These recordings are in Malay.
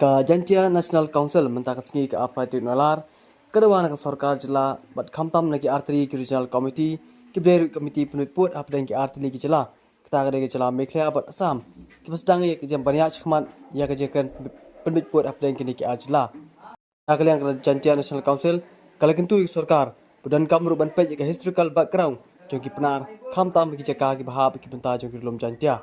Ka Jantia National Council mentakasngi ke apa itu nalar kedewan ke sarkar jela bat khamtam nagi arteri ke regional committee ke beru committee peniput apdan ke arteri ke jela kita ke jela mekhla bat asam ke sedang ke jam banyak chkhman ya ke jekran peniput apdan ke ke jela akalian ke Jantia National Council kalau kentu sarkar budan kamru ban pej ke historical background jogi penar khamtam ke jeka ke bahab ke benta jogi lom Jantia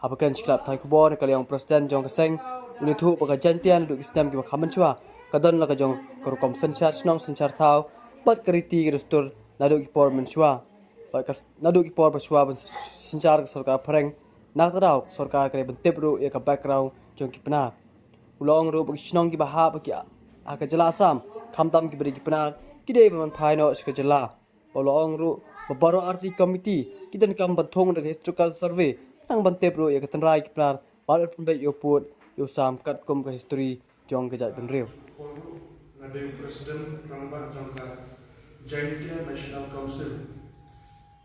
Hapakan siklap thai kubor kali yang presiden jong keseng uli thu baka jantian duk islam ki bakhaman chua kadon la ka jong korukom senchar snong senchar thau bat kariti restur nadu ki por men chua bat kas nadu ki por chua ban senchar sarkar phareng nak tadau sarkar kare ban tepru ya ka background jong ki pna ulong ru baki snong ki baha baki aka jela asam khamtam ki bari ki pna ki dei ban phaino ska jela ulong ru babaro arti committee kidan kam ban thong de historical survey tang bante bro ya ketan rai kipnar bal pun baik yo put yo sam kat kom ke history jong ke jat ben rew ngade presiden rangba jangka Jantia National Council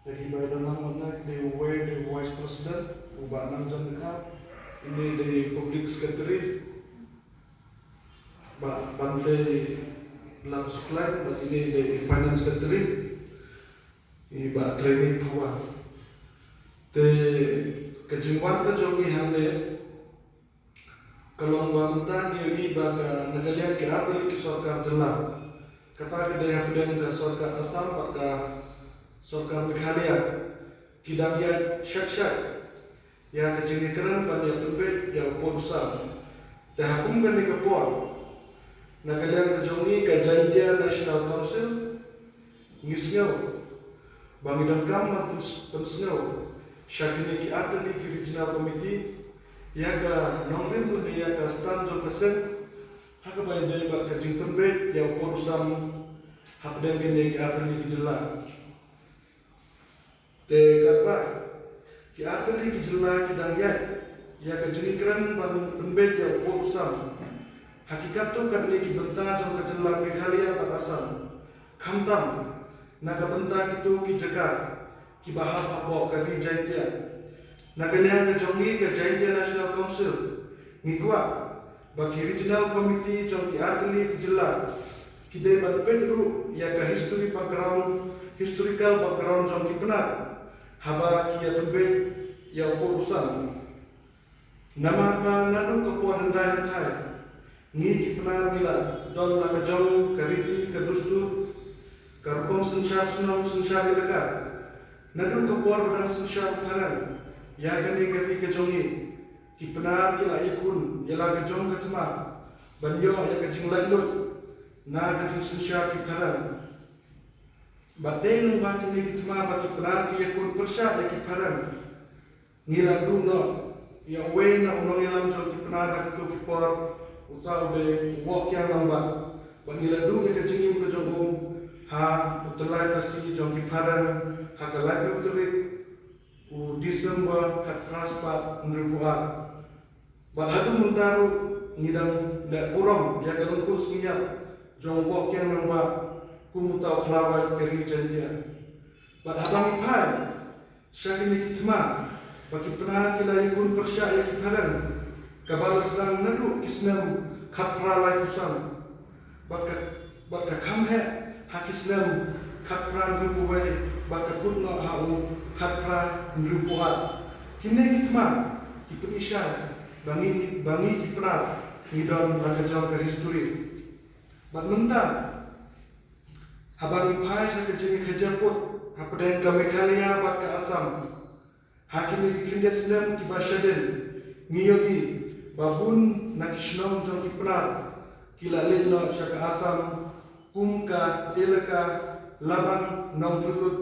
jadi by the name of the way the vice president ubah nang jangka ini the public secretary bante lang supply dan ini the finance secretary iba training power te kejimwan ka jongi hande kalong banta ni iba ka nagalian ke arti ki sarkar jela kata ke daya pedang ka sarkar asam ka sarkar Meghalaya kidang ya syak ya kejingi keren pan ya tebet ya podusan te hakum kan ni kapon nagalian ka jongi ka Jantia National Council ngisngau bangidan kam pensngau Syakini ki atani ki regional committee yaga nongren mun yaga stand jo kasen haka bay de ba ka jington be ya porusam hakden ki atani ki jela te kapa ki atani ki jela ki dang ya ka jinikran ban penbe ya porusam hakikat tu kan ki benta jo ka jela Meghalaya bakasam khamtam naga benta ki tu ki jaga ki bahab apa kali Jantia nagalian ke jongi ke Jantia National Council ngikwa bagi regional committee jong ki arteli ki jela ki de ban pedru ya ka historical background jong ki penar haba ki ya tembe ya urusan nama pa nanu ke po hendahan thai ngi ki penar mila don la ka jong kariti ka dustur karkom sensyar senong sensyar dekat nadu kapor badang sensyar paran ya gani gari ke jongi ki penar ki la ikun ya la ke jong ke tema banyo ya ke jing lai lut na ke jing sensyar ki paran badai nung ba ki ki tema ba ki penar ki ikun persya ya ki paran ngila du no ya we na unong ilam jong ki penar ha ki ki por utau de wok yang lamba ba ngila du ya ke jing ke jong ha utelai kasi jong ki paran haka lagi utulit u Desember katras pa ngribuat balhadu muntaru ngidang da urang ya kalung kus ngiya jong wok yang namba kumutau klawai keri Jantia balhabang ipai syakini kitma bagi penah kila ikun persya ya kitaran kabala sedang nadu kisnam kapralai kusan baka kamhe hakisnam kapran ribuai baka kutno hau kapra ribuat kini kitma kipenisha bangi kipra ngidon laka jauh ke history bagmenta habang ipai sa kejeng kejaput hapaden ka Meghalaya baka asam hakini kindet snem ki bashaden ngiyogi babun nakishnong jong kipra kila leno sa ka asam kumka elaka labang nong tulut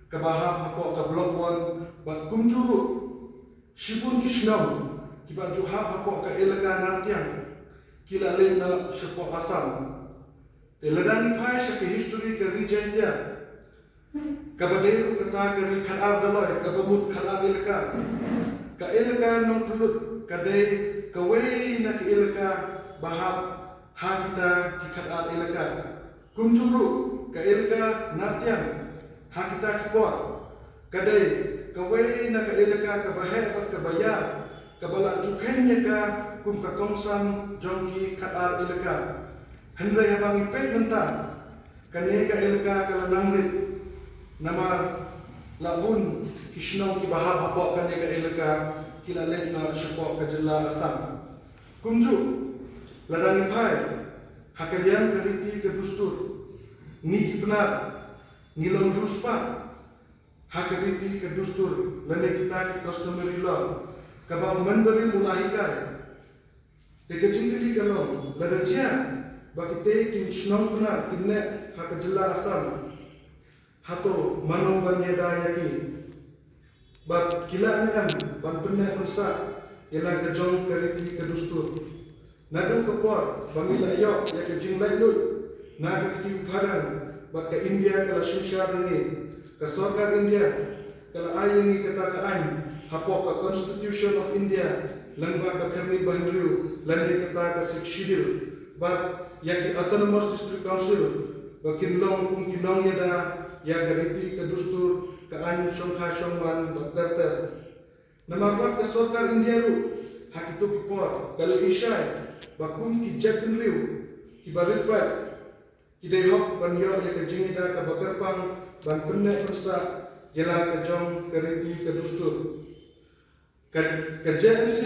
kabahap hapo ka blokon ba kumjuru shibun kishnam kiba juhap hapo ka elaka nartiang kila lena shepo asam teladani phai shake history ka Jantia kabade kata ka khada daloi ka bamut khada elaka ka elaka nong tulut kade kawei na ka elaka bahap ha kita ki khada elaka kumjuru ka elaka nartiang ha kita kipot kadai kawai na ka elaka ka bahe ka bayar ka bala jukhenya ka kum ka kongsan jongki ka al ilaka hendra ya bangi pet menta kane ka ilaka kala nangrit namar labun kishnau ki bahab hapo kane ka ilaka kila letna shapo ka jilla asam kumju ladani phai hakalian kariti ke dustur ni benar ngilong ruspa hakariti ke dustur lane kita ki customary law kabang memberi mulahikai teke cingkiri kalau ladajia bagi te kin shnong benar kinne hakajilla asam hato mano banyada yaki bat kila ngam ban penne pensa ila kejong kariti ke dustur nadu kapor bangila yo ya kejing lai lut naga kiti parang bat ke India kala shisha ini ke sarkar India kala ayini kata ka an hapo ka Constitution of India langba ka karni bahriu lande kata ka schedule bat yaki autonomous district council bakin long kum kinong yada ya gariti ke dustur ka an songkha songwan bakter namar ka sarkar India ru hakitu kipor kala ishai bakum ki jakin riu ki baritpat idai hok ban yo ya ke jingida ka bakarpang ban penne persa jela ke jong kariti ke dustur ke JMC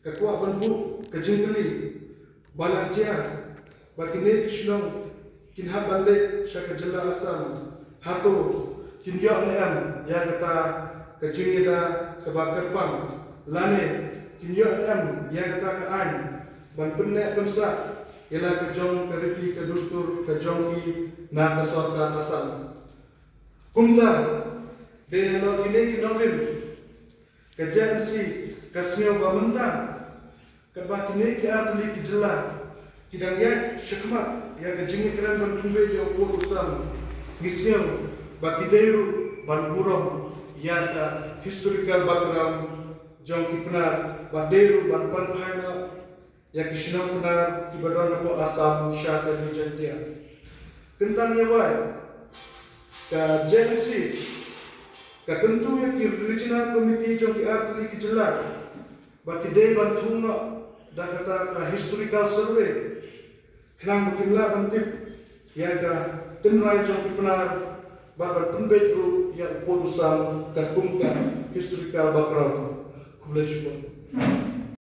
ke kuat ban bu ke jingkeli balan jia bakine kishnong kin ha bande sha ke jela asam hato kin yo am ya kata ke jingida ke bakarpang lane kin yo am ya kata ka an ban penne persa ialah kejong kariti ke dustur kejong ki na ke sarkar asam kumta de lo ini kinorin ke JNC kasnyo bamenta ke bakine ki artli ki jela kidang ya shikmat ya ke jingi kran ban tumbe yo ko usam misnyo bakideru ban burom ya ta historical background jong ki penar baderu ban pan phaina ya kishnam punar ibadon apo asam syata rijantia tentang yawai ka JNC ka tentu ya ki regional committee jong ki artli ki jela baki de bantung no da kata ka historical survey kenang bukinla bantip ya ga tenrai jong ki punar babat pembet group ya podusam ka kumka historical background kubleshmo